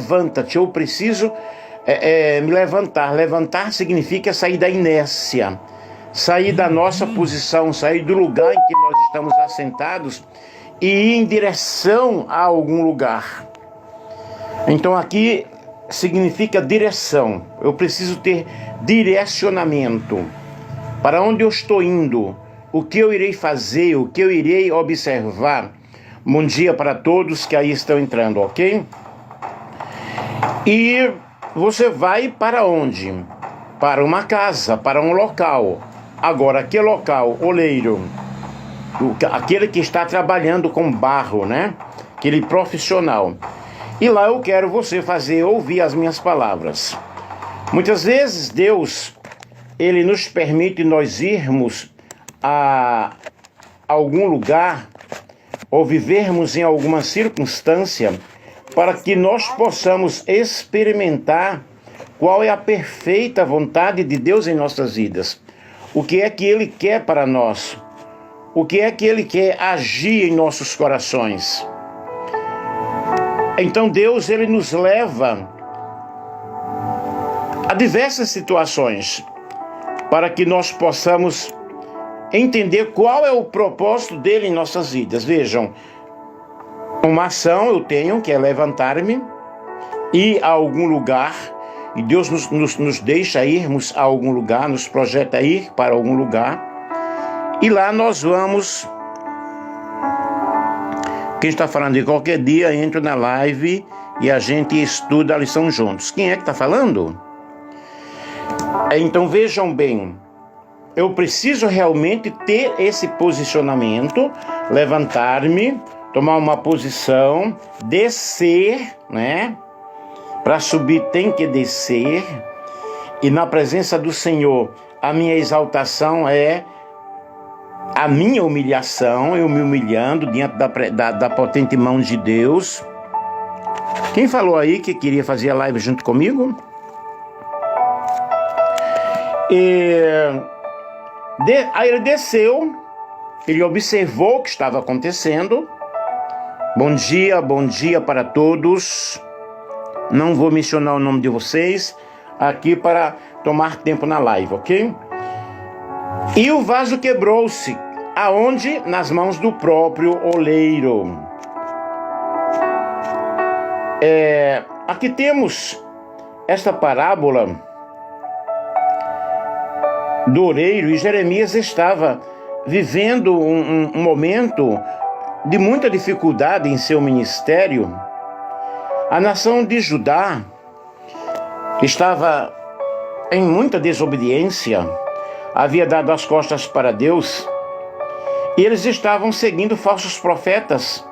levanta-te, eu preciso me levantar. Levantar significa sair da inércia, sair da nossa posição, sair do lugar em que nós estamos assentados e ir em direção a algum lugar. Então aqui significa direção. Eu preciso ter direcionamento. Para onde eu estou indo? O que eu irei fazer? O que eu irei observar? Bom dia para todos que aí estão entrando, ok? E você vai para onde? Para uma casa, para um local. Agora, que local? Oleiro. Aquele que está trabalhando com barro, né? Aquele profissional. E lá eu quero você ouvir as minhas palavras. Muitas vezes Deus, Ele nos permite nós irmos a algum lugar ou vivermos em alguma circunstância para que nós possamos experimentar qual é a perfeita vontade de Deus em nossas vidas. O que é que Ele quer para nós? O que é que Ele quer agir em nossos corações? Então Deus, Ele nos leva a diversas situações para que nós possamos entender qual é o propósito dele em nossas vidas. Vejam, uma ação eu tenho, que é levantar-me, ir a algum lugar, e Deus nos deixa irmos a algum lugar, nos projeta ir para algum lugar, e lá nós vamos. Quem está falando de qualquer dia, entra na live e a gente estuda a lição juntos. Quem é que está falando? Então vejam bem, eu preciso realmente ter esse posicionamento, levantar-me, tomar uma posição, descer, né? Para subir tem que descer, e na presença do Senhor, a minha exaltação é a minha humilhação, eu me humilhando diante da potente mão de Deus. Quem falou aí que queria fazer a live junto comigo? Aí ele desceu, ele observou o que estava acontecendo. Bom dia para todos. Não vou mencionar o nome de vocês aqui para tomar tempo na live, ok? E o vaso quebrou-se. Aonde? Nas mãos do próprio oleiro. Aqui temos esta parábola do oleiro, e Jeremias estava vivendo um momento de muita dificuldade em seu ministério. A nação de Judá estava em muita desobediência, havia dado as costas para Deus, e eles estavam seguindo falsos profetas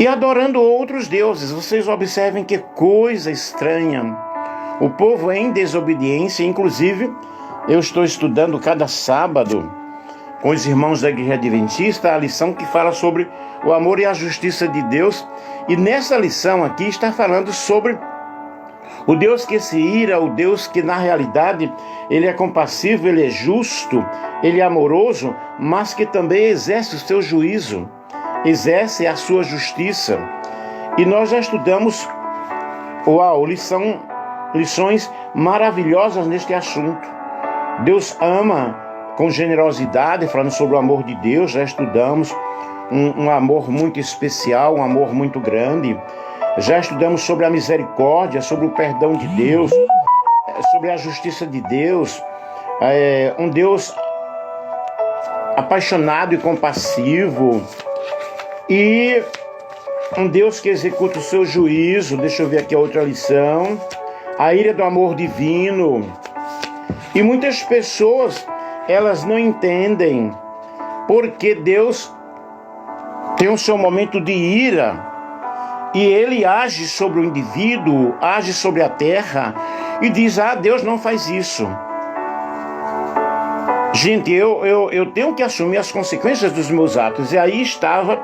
e adorando outros deuses. Vocês observem que coisa estranha. O povo em desobediência. Inclusive, eu estou estudando cada sábado com os irmãos da Igreja Adventista a lição que fala sobre o amor e a justiça de Deus. E nessa lição aqui está falando sobre o Deus que se ira, o Deus que na realidade ele é compassivo, ele é justo, ele é amoroso, mas que também exerce o seu juízo, exerce a sua justiça. E nós já estudamos, lições maravilhosas neste assunto. Deus ama com generosidade, falando sobre o amor de Deus, já estudamos um amor muito especial, um amor muito grande. Já estudamos sobre a misericórdia, sobre o perdão de Deus, sobre a justiça de Deus, um Deus apaixonado e compassivo, e um Deus que executa o seu juízo. Deixa eu ver aqui a outra lição. A ira do amor divino. E muitas pessoas, elas não entendem porque Deus tem o seu momento de ira, e ele age sobre o indivíduo, age sobre a terra, e diz: Deus não faz isso. Gente, eu tenho que assumir as consequências dos meus atos. E aí estava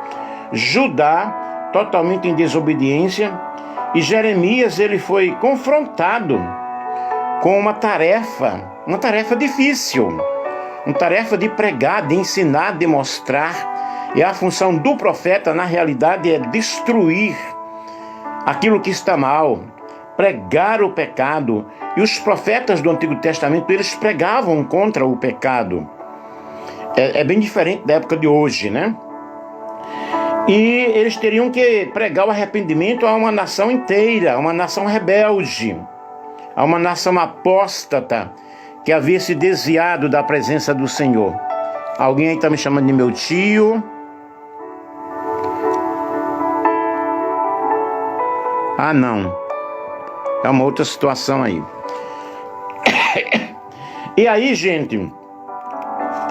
Judá totalmente em desobediência, e Jeremias, ele foi confrontado com uma tarefa difícil, uma tarefa de pregar, de ensinar, de mostrar. E a função do profeta, na realidade, é destruir aquilo que está mal, pregar o pecado. E os profetas do Antigo Testamento, eles pregavam contra o pecado. É bem diferente da época de hoje, né? E eles teriam que pregar o arrependimento a uma nação inteira, a uma nação rebelde, a uma nação apóstata que havia se desviado da presença do Senhor. Alguém aí está me chamando de meu tio? Ah, não. É uma outra situação aí. E aí, gente,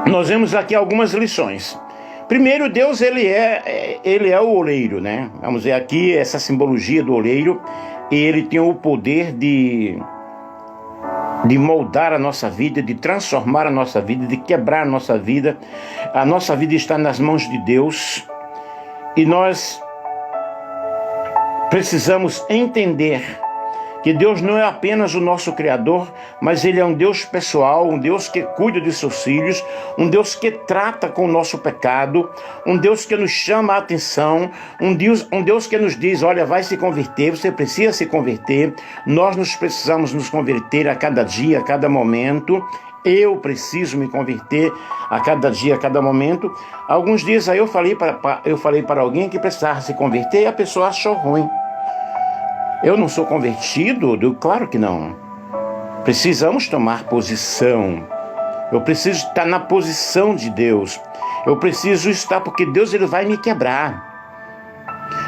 nós vemos aqui algumas lições. Primeiro, Deus, ele é o oleiro, né? Vamos ver aqui essa simbologia do oleiro. E ele tem o poder de moldar a nossa vida, de transformar a nossa vida, de quebrar a nossa vida. A nossa vida está nas mãos de Deus. E nós precisamos entender que Deus não é apenas o nosso Criador, mas Ele é um Deus pessoal, um Deus que cuida de seus filhos, um Deus que trata com o nosso pecado, um Deus que nos chama a atenção, um Deus que nos diz, olha, vai se converter, você precisa se converter, nós precisamos nos converter a cada dia, a cada momento. Eu preciso me converter a cada dia, a cada momento. Alguns dias aí eu falei para alguém que precisava se converter e a pessoa achou ruim. Eu não sou convertido? Claro que não. Precisamos tomar posição. Eu preciso estar na posição de Deus. Eu preciso estar porque Deus, ele vai me quebrar.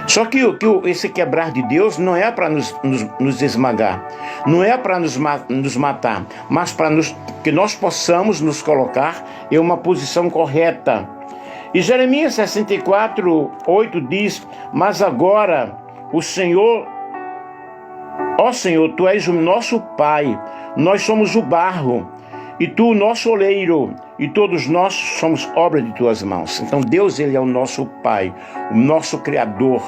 Só que esse quebrar de Deus não é para nos esmagar, não é para nos matar, mas para que nós possamos nos colocar em uma posição correta. E Jeremias 64:8 diz, mas agora o Senhor, ó Senhor, Tu és o nosso Pai, nós somos o barro, e Tu o nosso oleiro, e todos nós somos obra de Tuas mãos. Então Deus, ele é o nosso Pai, o nosso Criador,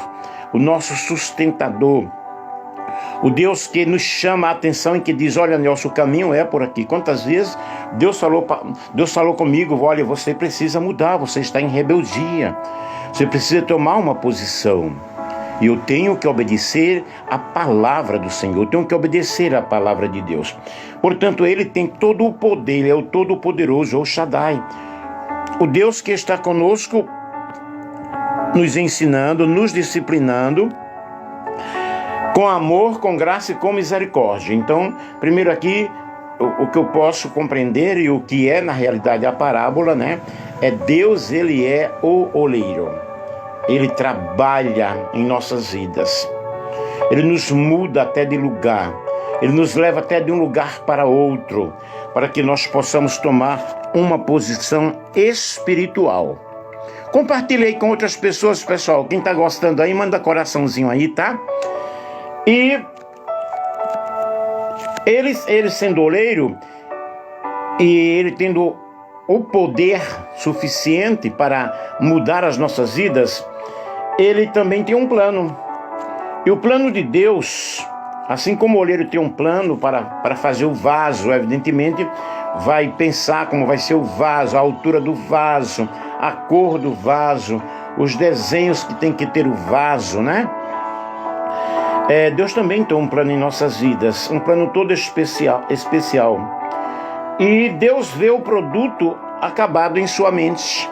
o nosso sustentador, o Deus que nos chama a atenção e que diz, olha, Nelson, o caminho é por aqui. Quantas vezes Deus falou comigo, olha, você precisa mudar, você está em rebeldia, você precisa tomar uma posição. E eu tenho que obedecer a palavra do Senhor, eu tenho que obedecer a palavra de Deus. Portanto, Ele tem todo o poder, Ele é o Todo-Poderoso, o Shaddai. O Deus que está conosco, nos ensinando, nos disciplinando, com amor, com graça e com misericórdia. Então, primeiro aqui, o que eu posso compreender e o que é na realidade a parábola, né? É Deus, Ele é o oleiro. Ele trabalha em nossas vidas. Ele nos muda até de lugar. Ele nos leva até de um lugar para outro, para que nós possamos tomar uma posição espiritual. Compartilhe aí com outras pessoas, pessoal. Quem está gostando aí, manda coraçãozinho aí, tá? E ele sendo oleiro, e ele tendo o poder suficiente para mudar as nossas vidas, ele também tem um plano. E o plano de Deus, assim como o oleiro tem um plano para fazer o vaso, evidentemente vai pensar como vai ser o vaso, a altura do vaso, a cor do vaso, os desenhos que tem que ter o vaso, né? Deus também tem um plano em nossas vidas, um plano todo especial. E Deus vê o produto acabado em sua mente.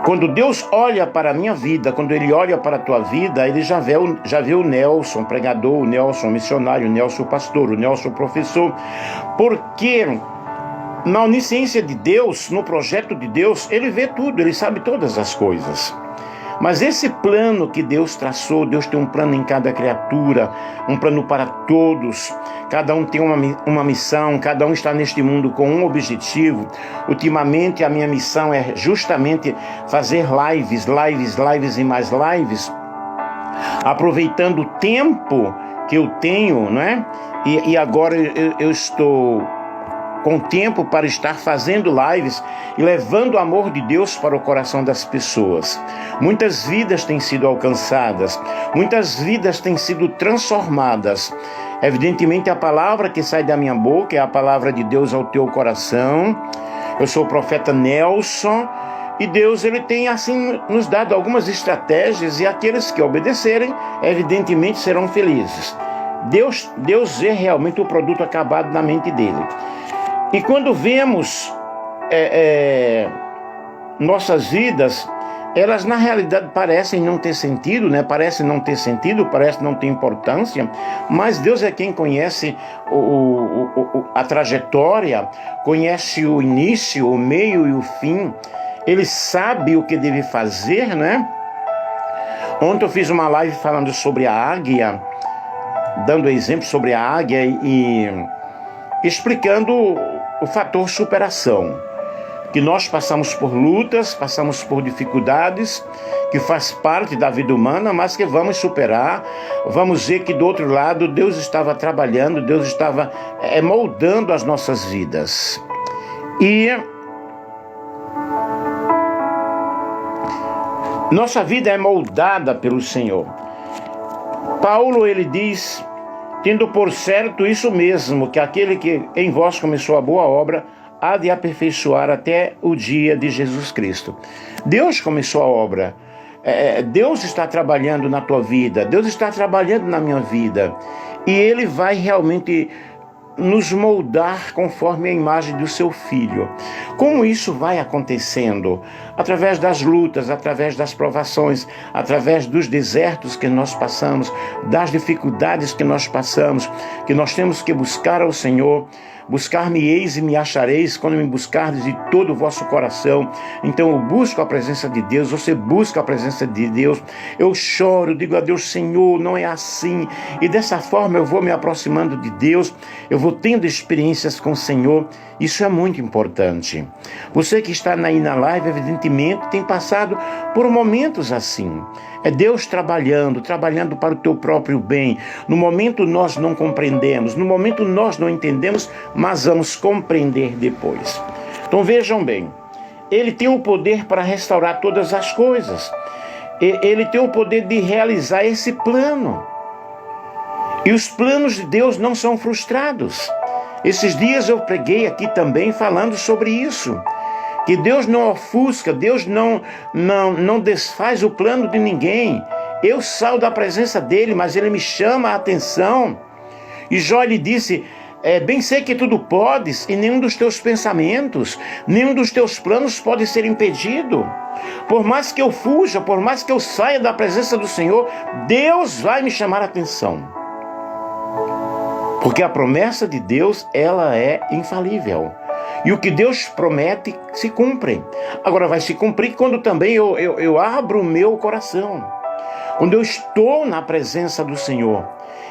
Quando Deus olha para a minha vida, quando Ele olha para a tua vida, Ele já vê o Nelson pregador, o Nelson missionário, o Nelson pastor, o Nelson professor. Porque na onisciência de Deus, no projeto de Deus, Ele vê tudo, Ele sabe todas as coisas. Mas esse plano que Deus traçou, Deus tem um plano em cada criatura, um plano para todos. Cada um tem uma missão, cada um está neste mundo com um objetivo. Ultimamente a minha missão é justamente fazer lives e mais lives, aproveitando o tempo que eu tenho, né? E agora eu estou com tempo para estar fazendo lives e levando o amor de Deus para o coração das pessoas. Muitas vidas têm sido alcançadas, muitas vidas têm sido transformadas. Evidentemente, a palavra que sai da minha boca é a palavra de Deus ao teu coração. Eu sou o profeta Nelson, E Deus, ele tem assim nos dado algumas estratégias, e aqueles que obedecerem, evidentemente serão felizes. Deus é realmente o produto acabado na mente dele. E quando vemos nossas vidas, elas na realidade parecem não ter sentido, né? Parecem não ter sentido, parecem não ter importância, mas Deus é quem conhece a trajetória, conhece o início, o meio e o fim. Ele sabe o que deve fazer, né? Ontem eu fiz uma live falando sobre a águia, dando exemplo sobre a águia e explicando o fator superação. Que nós passamos por lutas, passamos por dificuldades, que faz parte da vida humana, mas que vamos superar. Vamos ver que do outro lado Deus estava trabalhando, Deus estava moldando as nossas vidas. E nossa vida é moldada pelo Senhor. Paulo, ele diz, tendo por certo isso mesmo, que aquele que em vós começou a boa obra, há de aperfeiçoar até o dia de Jesus Cristo. Deus começou a obra. Deus está trabalhando na tua vida. Deus está trabalhando na minha vida. E Ele vai realmente nos moldar conforme a imagem do seu Filho. Como isso vai acontecendo? Através das lutas, através das provações, através dos desertos que nós passamos, das dificuldades que nós passamos, que nós temos que buscar ao Senhor. Buscar-me-eis e me achareis quando me buscardes de todo o vosso coração. Então eu busco a presença de Deus, você busca a presença de Deus. Eu choro, digo a Deus, Senhor, não é assim. E dessa forma eu vou me aproximando de Deus, eu vou tendo experiências com o Senhor. Isso é muito importante. Você que está aí na live, evidentemente, tem passado por momentos assim. É Deus trabalhando para o teu próprio bem. No momento nós não compreendemos, no momento nós não entendemos, mas vamos compreender depois. Então vejam bem, Ele tem o poder para restaurar todas as coisas. Ele tem o poder de realizar esse plano. E os planos de Deus não são frustrados. Esses dias eu preguei aqui também falando sobre isso. Que Deus não ofusca, Deus não desfaz o plano de ninguém. Eu saio da presença dele, mas ele me chama a atenção. E Jó lhe disse, bem sei que tudo podes, e nenhum dos teus pensamentos, nenhum dos teus planos pode ser impedido. Por mais que eu fuja, por mais que eu saia da presença do Senhor, Deus vai me chamar a atenção. Porque a promessa de Deus, ela é infalível. E o que Deus promete se cumpre. Agora vai se cumprir quando também eu abro o meu coração. Quando eu estou na presença do Senhor.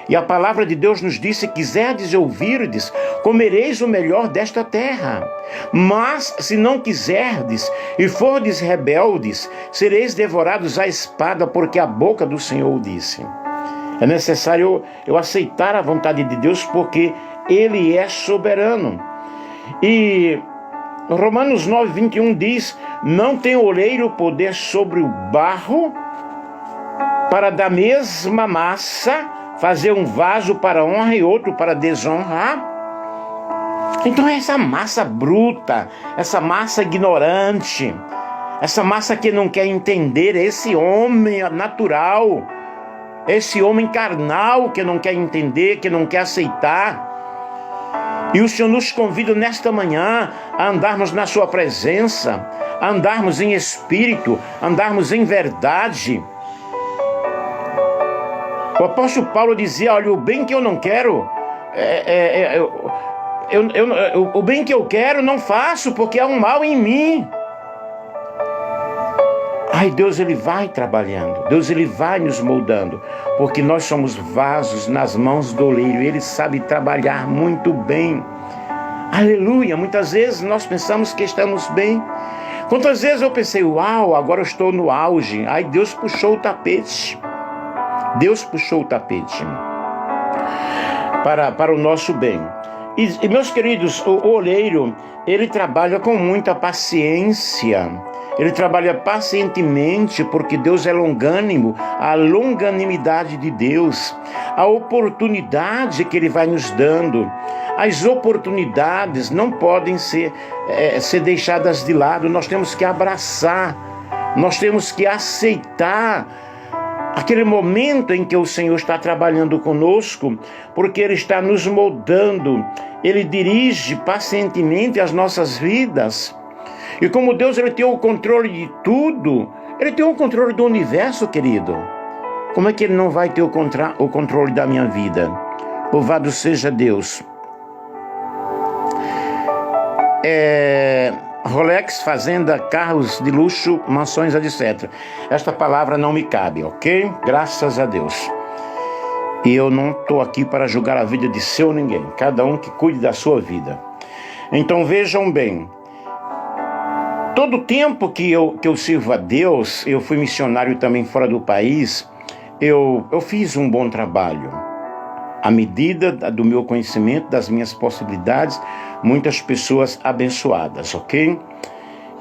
E a palavra de Deus nos diz, se quiserdes e ouvirdes, comereis o melhor desta terra. Mas se não quiserdes e fordes rebeldes, sereis devorados à espada, porque a boca do Senhor o disse. É necessário eu aceitar a vontade de Deus, porque Ele é soberano. E Romanos 9:21 diz, não tem oleiro poder sobre o barro, para da mesma massa fazer um vaso para honra e outro para desonra. Então essa massa bruta, essa massa ignorante, essa massa que não quer entender, esse homem natural, esse homem carnal que não quer entender, que não quer aceitar. E o Senhor nos convida nesta manhã a andarmos na sua presença, a andarmos em espírito, a andarmos em verdade. O apóstolo Paulo dizia, olha, o bem que eu não quero, o bem que eu quero não faço, porque há um mal em mim. Ai, Deus, Ele vai trabalhando, Deus, Ele vai nos moldando, porque nós somos vasos nas mãos do oleiro, Ele sabe trabalhar muito bem. Aleluia! Muitas vezes nós pensamos que estamos bem. Quantas vezes eu pensei, uau, agora eu estou no auge. Ai, Deus puxou o tapete. Deus puxou o tapete para o nosso bem. E meus queridos, o oleiro, ele trabalha com muita paciência. Ele trabalha pacientemente, porque Deus é longânimo, a longanimidade de Deus, a oportunidade que Ele vai nos dando, as oportunidades não podem ser deixadas de lado. Nós temos que abraçar, nós temos que aceitar aquele momento em que o Senhor está trabalhando conosco, porque Ele está nos moldando, Ele dirige pacientemente as nossas vidas. E como Deus, Ele tem o controle de tudo, Ele tem o controle do universo, querido. Como é que Ele não vai ter o controle da minha vida? Louvado seja Deus. Rolex, fazenda, carros de luxo, mansões, etc. Esta palavra não me cabe, ok? Graças a Deus. E eu não estou aqui para julgar a vida de seu ninguém. Cada um que cuide da sua vida. Então vejam bem. Todo o tempo que eu sirvo a Deus, eu fui missionário também fora do país, eu fiz um bom trabalho. À medida do meu conhecimento, das minhas possibilidades, muitas pessoas abençoadas, ok?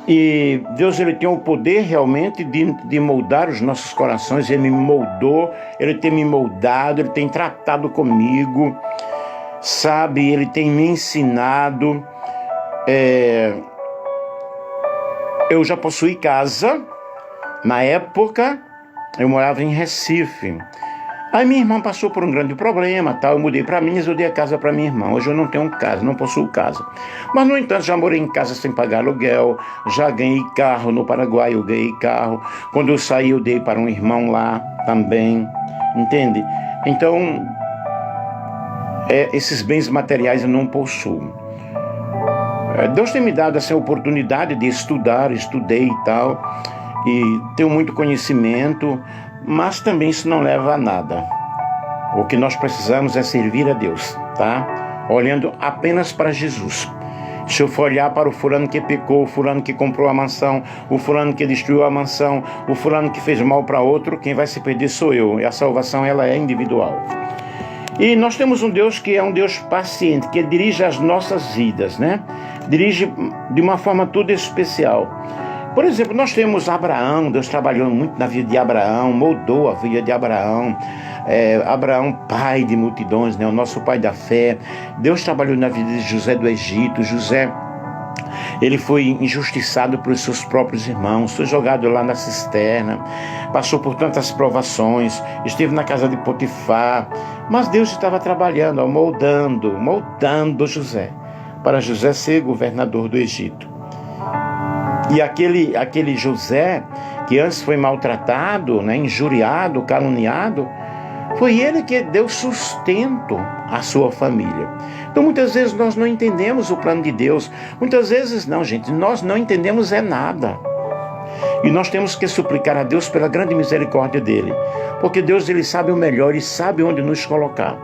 E Deus, Ele tem o poder realmente de moldar os nossos corações. Ele me moldou, Ele tem me moldado, Ele tem tratado comigo, sabe? Ele tem me ensinado. Eu já possuí casa. Na época, eu morava em Recife. Aí minha irmã passou por um grande problema, tal. Eu mudei para Minas, eu dei a casa para minha irmã. Hoje eu não tenho casa, não possuo casa. Mas, no entanto, já morei em casa sem pagar aluguel. Já ganhei carro no Paraguai, eu ganhei carro. Quando eu saí, eu dei para um irmão lá também. Entende? Então, esses bens materiais eu não possuo. Deus tem me dado essa oportunidade de estudar, estudei e tal. E tenho muito conhecimento. Mas também isso não leva a nada. O que nós precisamos é servir a Deus, tá? Olhando apenas para Jesus. Se eu for olhar para o fulano que pecou, o fulano que comprou a mansão, o fulano que destruiu a mansão, o fulano que fez mal para outro, quem vai se perder sou eu. E a salvação, ela é individual. E nós temos um Deus que é um Deus paciente, que dirige as nossas vidas, né? Dirige de uma forma toda especial. Por exemplo, nós temos Abraão. Deus trabalhou muito na vida de Abraão, moldou a vida de Abraão. Abraão, pai de multidões, né? O nosso pai da fé. Deus trabalhou na vida de José do Egito. José, ele foi injustiçado pelos seus próprios irmãos, foi jogado lá na cisterna, passou por tantas provações, esteve na casa de Potifar, mas Deus estava trabalhando, moldando José, para José ser governador do Egito. E aquele José, que antes foi maltratado, né, injuriado, caluniado, foi ele que deu sustento à sua família. Então muitas vezes nós não entendemos o plano de Deus. Muitas vezes não, gente, nós não entendemos nada. E nós temos que suplicar a Deus pela grande misericórdia dele. Porque Deus, ele sabe o melhor, ele sabe onde nos colocar.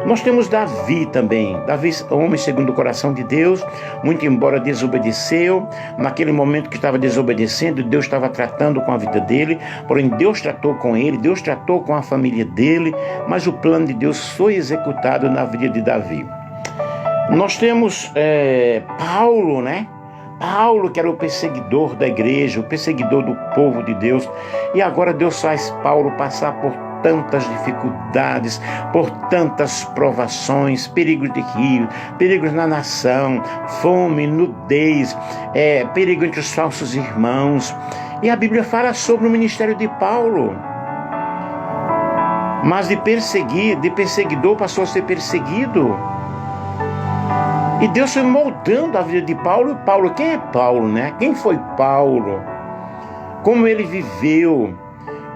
Nós temos Davi também. Davi, homem segundo o coração de Deus, muito embora desobedeceu. Naquele momento que estava desobedecendo, Deus estava tratando com a vida dele. Porém, Deus tratou com ele, Deus tratou com a família dele. Mas o plano de Deus foi executado na vida de Davi. Nós temos Paulo, né? Paulo, que era o perseguidor da igreja, o perseguidor do povo de Deus. E agora Deus faz Paulo passar por tantas dificuldades, por tantas provações, perigos de rio, perigos na nação, fome, nudez, perigo entre os falsos irmãos. E a Bíblia fala sobre o ministério de Paulo. Mas de perseguidor passou a ser perseguido. E Deus foi moldando a vida de Paulo. E Paulo, quem é Paulo, né? Quem foi Paulo? Como ele viveu?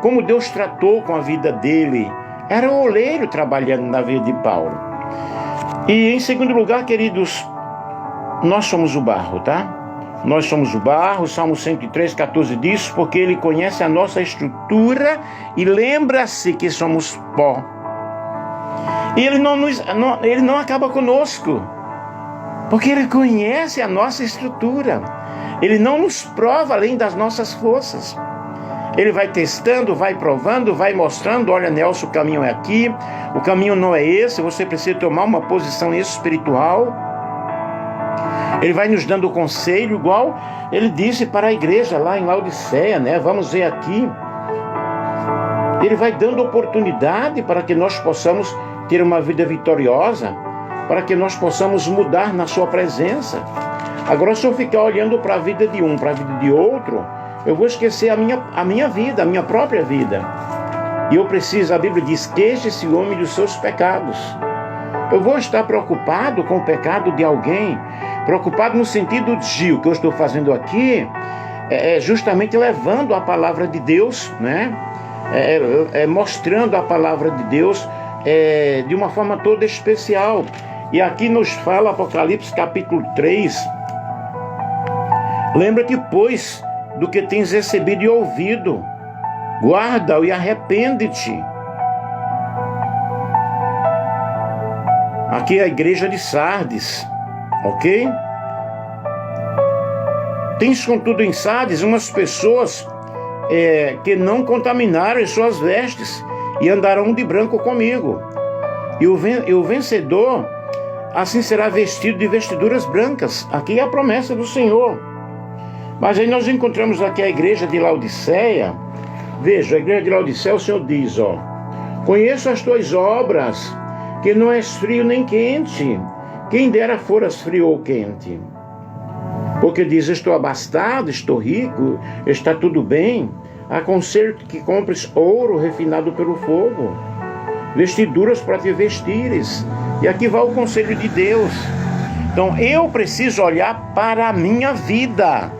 Como Deus tratou com a vida dele? Era um oleiro trabalhando na vida de Paulo. E em segundo lugar, queridos, nós somos o barro, tá? Nós somos o barro. Salmo 103, 14 diz: porque ele conhece a nossa estrutura e lembra-se que somos pó. E ele não acaba conosco, porque ele conhece a nossa estrutura. Ele não nos prova além das nossas forças. Ele vai testando, vai provando, vai mostrando: olha, Nelson, o caminho é aqui, o caminho não é esse, você precisa tomar uma posição espiritual. Ele vai nos dando conselho, igual ele disse para a igreja lá em Laodiceia, né? Vamos ver aqui. Ele vai dando oportunidade para que nós possamos ter uma vida vitoriosa. para que nós possamos mudar na sua presença. Agora, se eu ficar olhando para a vida de um, para a vida de outro, eu vou esquecer a minha vida, a minha própria vida. E eu preciso, a Bíblia diz, queixe-se o homem dos seus pecados. Eu vou estar preocupado com o pecado de alguém, preocupado no sentido de o que eu estou fazendo aqui é justamente levando a palavra de Deus, né? Mostrando a palavra de Deus de uma forma toda especial. E aqui nos fala Apocalipse capítulo 3, lembra-te, pois, do que tens recebido e ouvido, guarda-o e arrepende-te. Aqui é a igreja de Sardes, ok? Tens contudo em Sardes umas pessoas que não contaminaram as suas vestes e andarão de branco comigo. E o vencedor assim será vestido de vestiduras brancas. Aqui é a promessa do Senhor. Mas aí nós encontramos aqui a igreja de Laodiceia. Veja, a igreja de Laodiceia, o Senhor diz, conheço as tuas obras, que não és frio nem quente. Quem dera foras frio ou quente. Porque diz, estou abastado, estou rico, está tudo bem. Aconselho-te que compres ouro refinado pelo fogo, vestiduras para te vestires. E aqui vai o conselho de Deus. Então eu preciso olhar para a minha vida.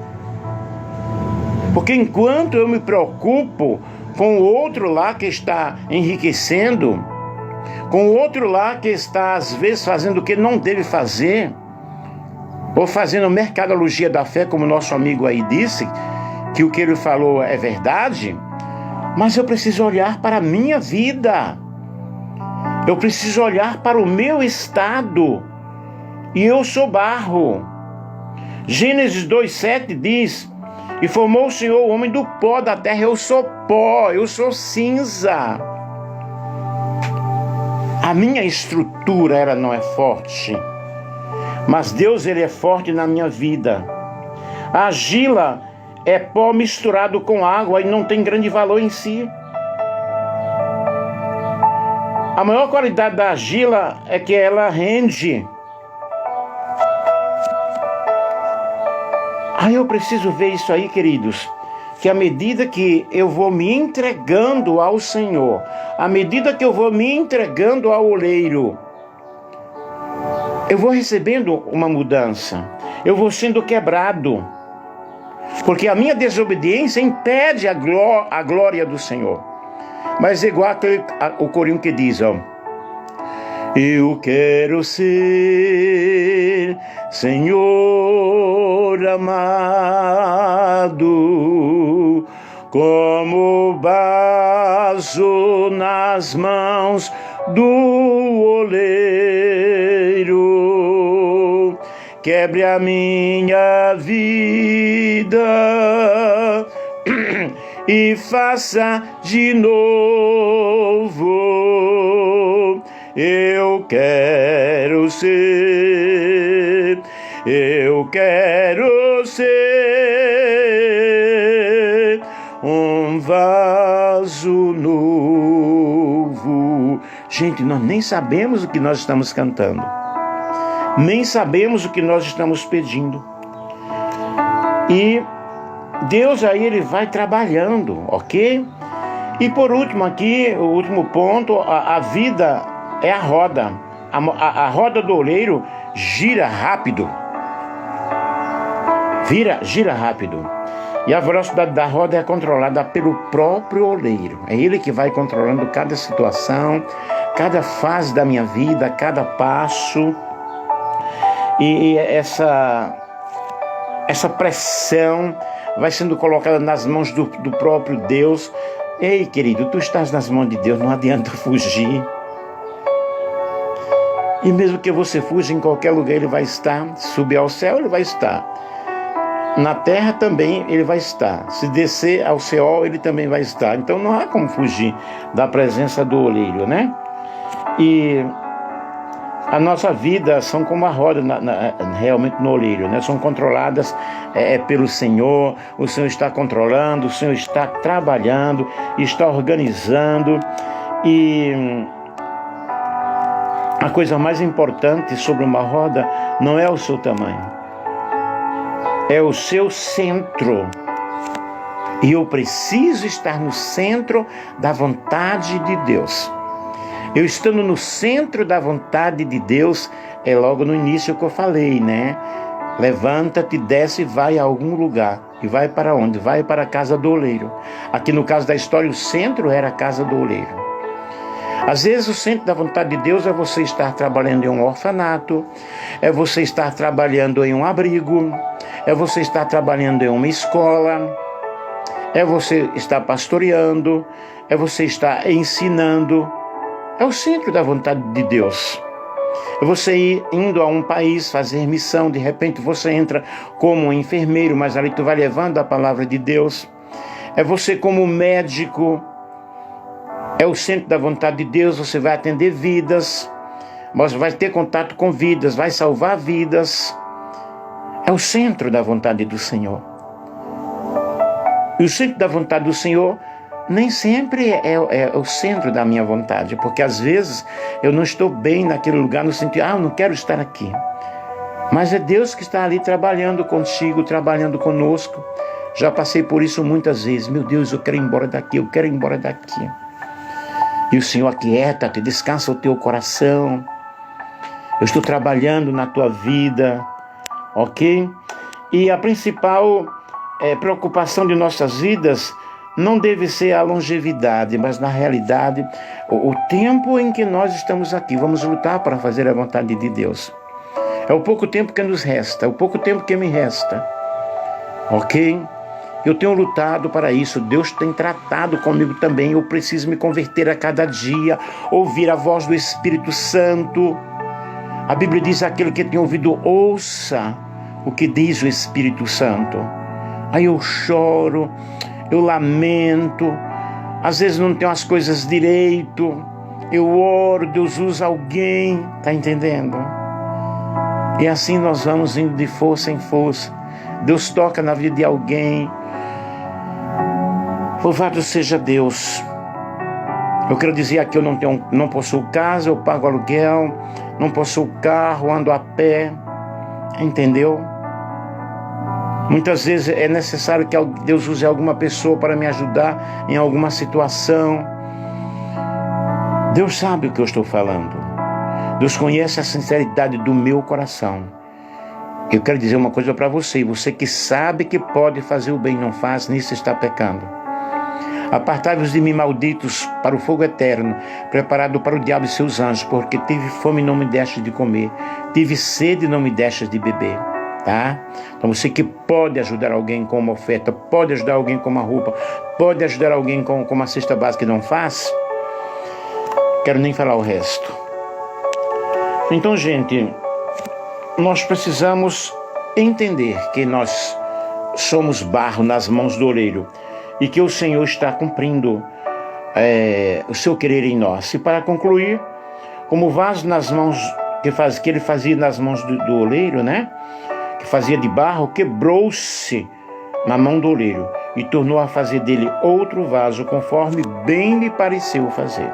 Porque enquanto eu me preocupo com o outro lá que está enriquecendo, com o outro lá que está às vezes fazendo o que não deve fazer, ou fazendo mercadologia da fé, como nosso amigo aí disse, que o que ele falou é verdade, mas eu preciso olhar para a minha vida. Eu preciso olhar para o meu estado. E eu sou barro. Gênesis 2:7 diz, e formou o Senhor o homem do pó da terra. Eu sou pó, eu sou cinza. A minha estrutura ela não é forte, mas Deus ele é forte na minha vida. A argila é pó misturado com água e não tem grande valor em si. A maior qualidade da argila é que ela rende. Aí eu preciso ver isso aí, queridos, que à medida que eu vou me entregando ao Senhor, à medida que eu vou me entregando ao oleiro, eu vou recebendo uma mudança, eu vou sendo quebrado, porque a minha desobediência impede a glória do Senhor. Mas é igual o corinho que diz, eu quero ser, Senhor amado, como vaso nas mãos do oleiro. Quebre a minha vida e faça de novo. Eu quero ser um vaso novo. Gente, nós nem sabemos o que nós estamos cantando, nem sabemos o que nós estamos pedindo. E Deus aí ele vai trabalhando, ok? E por último aqui, o último ponto, a vida é a roda. A roda do oleiro gira rápido. Gira rápido. E a velocidade da roda é controlada pelo próprio oleiro. É ele que vai controlando cada situação, cada fase da minha vida, cada passo. E essa pressão vai sendo colocada nas mãos do próprio Deus. Ei, querido, tu estás nas mãos de Deus, não adianta fugir. E mesmo que você fuja em qualquer lugar, ele vai estar. Subir ao céu, ele vai estar. Na terra também ele vai estar. Se descer ao céu, ele também vai estar. Então não há como fugir da presença do oleiro, né? E a nossa vida são como a roda realmente no oleiro, né? São controladas pelo Senhor. O Senhor está controlando, o Senhor está trabalhando, está organizando. E A coisa mais importante sobre uma roda não é o seu tamanho, é o seu centro. E eu preciso estar no centro da vontade de Deus. Eu estando no centro da vontade de Deus, é logo no início que eu falei, né? Levanta-te, desce e vai a algum lugar. E vai para onde? Vai para a casa do oleiro. Aqui no caso da história, o centro era a casa do oleiro. Às vezes o centro da vontade de Deus é você estar trabalhando em um orfanato, é você estar trabalhando em um abrigo, é você estar trabalhando em uma escola, é você estar pastoreando, é você estar ensinando. É o centro da vontade de Deus. É você ir indo a um país fazer missão, de repente você entra como um enfermeiro, mas ali tu vai levando a palavra de Deus. É você como médico, é o centro da vontade de Deus, você vai atender vidas, você vai ter contato com vidas, vai salvar vidas. É o centro da vontade do Senhor. E o centro da vontade do Senhor nem sempre é o centro da minha vontade, porque às vezes eu não estou bem naquele lugar, no sentido, eu não quero estar aqui. Mas é Deus que está ali trabalhando contigo, trabalhando conosco. Já passei por isso muitas vezes. Meu Deus, eu quero ir embora daqui, eu quero ir embora daqui. E o Senhor aquieta-te, descansa o teu coração. Eu estou trabalhando na tua vida, ok? E a principal preocupação de nossas vidas não deve ser a longevidade, mas na realidade o tempo em que nós estamos aqui. Vamos lutar para fazer a vontade de Deus. É o pouco tempo que nos resta, é o pouco tempo que me resta, ok? Eu tenho lutado para isso, Deus tem tratado comigo também. Eu preciso me converter a cada dia, ouvir a voz do Espírito Santo. A Bíblia diz: aquele que tem ouvido, ouça o que diz o Espírito Santo. Aí eu choro, eu lamento, às vezes não tenho as coisas direito, eu oro, Deus usa alguém, tá entendendo? E assim nós vamos indo de força em força. Deus toca na vida de alguém. Louvado seja Deus. Eu quero dizer aqui, eu não possuo casa, eu pago aluguel, não possuo carro, ando a pé, entendeu? Muitas vezes é necessário que Deus use alguma pessoa para me ajudar em alguma situação. Deus sabe o que eu estou falando. Deus conhece a sinceridade do meu coração. Eu quero dizer uma coisa para você. Você que sabe que pode fazer o bem e não faz, nisso está pecando. Apartai-vos de mim, malditos, para o fogo eterno, preparado para o diabo e seus anjos, porque tive fome e não me deixas de comer, tive sede e não me deixas de beber. Tá? Então você que pode ajudar alguém com uma oferta, pode ajudar alguém com uma roupa, pode ajudar alguém com uma cesta básica e não faz, quero nem falar o resto. Então, gente, nós precisamos entender que nós somos barro nas mãos do oleiro e que o Senhor está cumprindo o seu querer em nós. E para concluir, como o vaso nas mãos que ele fazia nas mãos do oleiro, né? Que fazia de barro, quebrou-se na mão do oleiro e tornou a fazer dele outro vaso, conforme bem lhe pareceu fazer.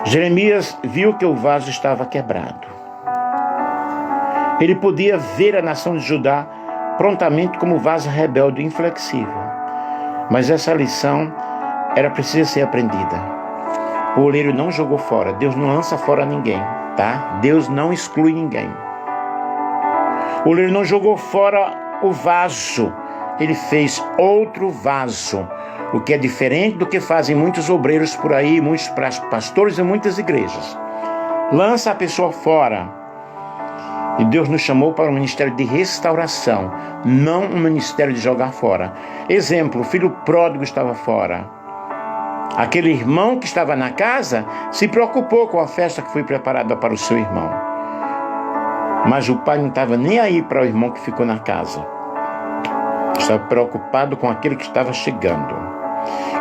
Jeremias viu que o vaso estava quebrado. Ele podia ver a nação de Judá prontamente como vaso rebelde e inflexível. Mas essa lição era precisa ser aprendida. O oleiro não jogou fora. Deus não lança fora ninguém, tá? Deus não exclui ninguém. O oleiro não jogou fora o vaso. Ele fez outro vaso. O que é diferente do que fazem muitos obreiros por aí, muitos pastores e muitas igrejas. Lança a pessoa fora. E Deus nos chamou para um ministério de restauração, não um ministério de jogar fora. Exemplo, o filho pródigo estava fora. Aquele irmão que estava na casa se preocupou com a festa que foi preparada para o seu irmão. Mas o pai não estava nem aí para o irmão que ficou na casa. Estava preocupado com aquele que estava chegando.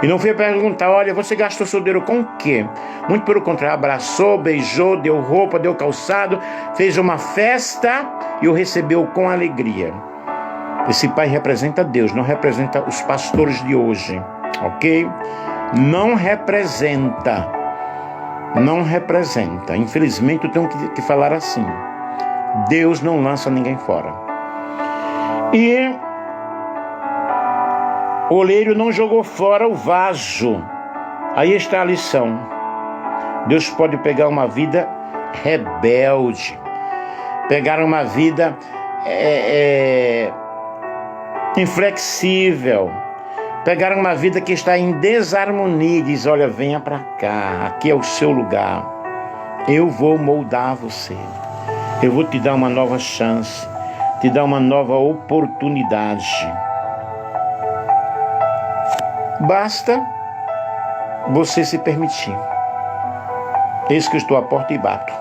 E não veio perguntar: olha, você gastou seu dinheiro com o quê? Muito pelo contrário, abraçou, beijou, deu roupa, deu calçado, fez uma festa e o recebeu com alegria. Esse pai representa Deus, não representa os pastores de hoje, ok? Não representa. não representa. Infelizmente eu tenho que falar assim. Deus não lança ninguém fora. E o oleiro não jogou fora o vaso. Aí está a lição. Deus pode pegar uma vida rebelde, pegar uma vida inflexível, pegar uma vida que está em desarmonia e diz: olha, venha para cá, aqui é o seu lugar, eu vou moldar você, eu vou te dar uma nova chance, te dar uma nova oportunidade. Basta você se permitir. Eis que eu estou à porta e bato.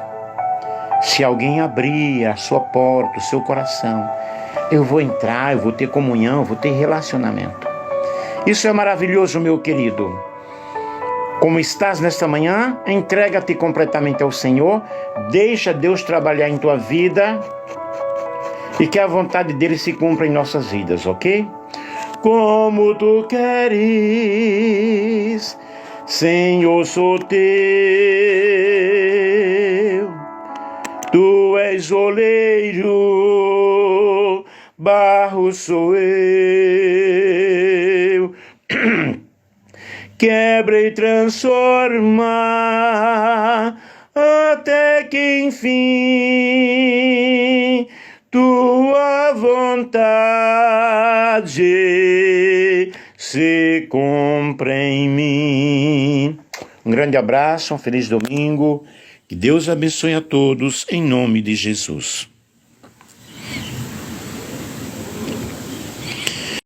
Se alguém abrir a sua porta, o seu coração, eu vou entrar, eu vou ter comunhão, eu vou ter relacionamento. Isso é maravilhoso, meu querido. Como estás nesta manhã, entrega-te completamente ao Senhor, deixa Deus trabalhar em tua vida e que a vontade dele se cumpra em nossas vidas, ok? Como tu queres, Senhor, sou teu. Tu és oleiro, barro sou eu. Quebra e transforma, até que enfim tua vontade se cumpra em mim. Um grande abraço, um feliz domingo. Que Deus abençoe a todos, em nome de Jesus.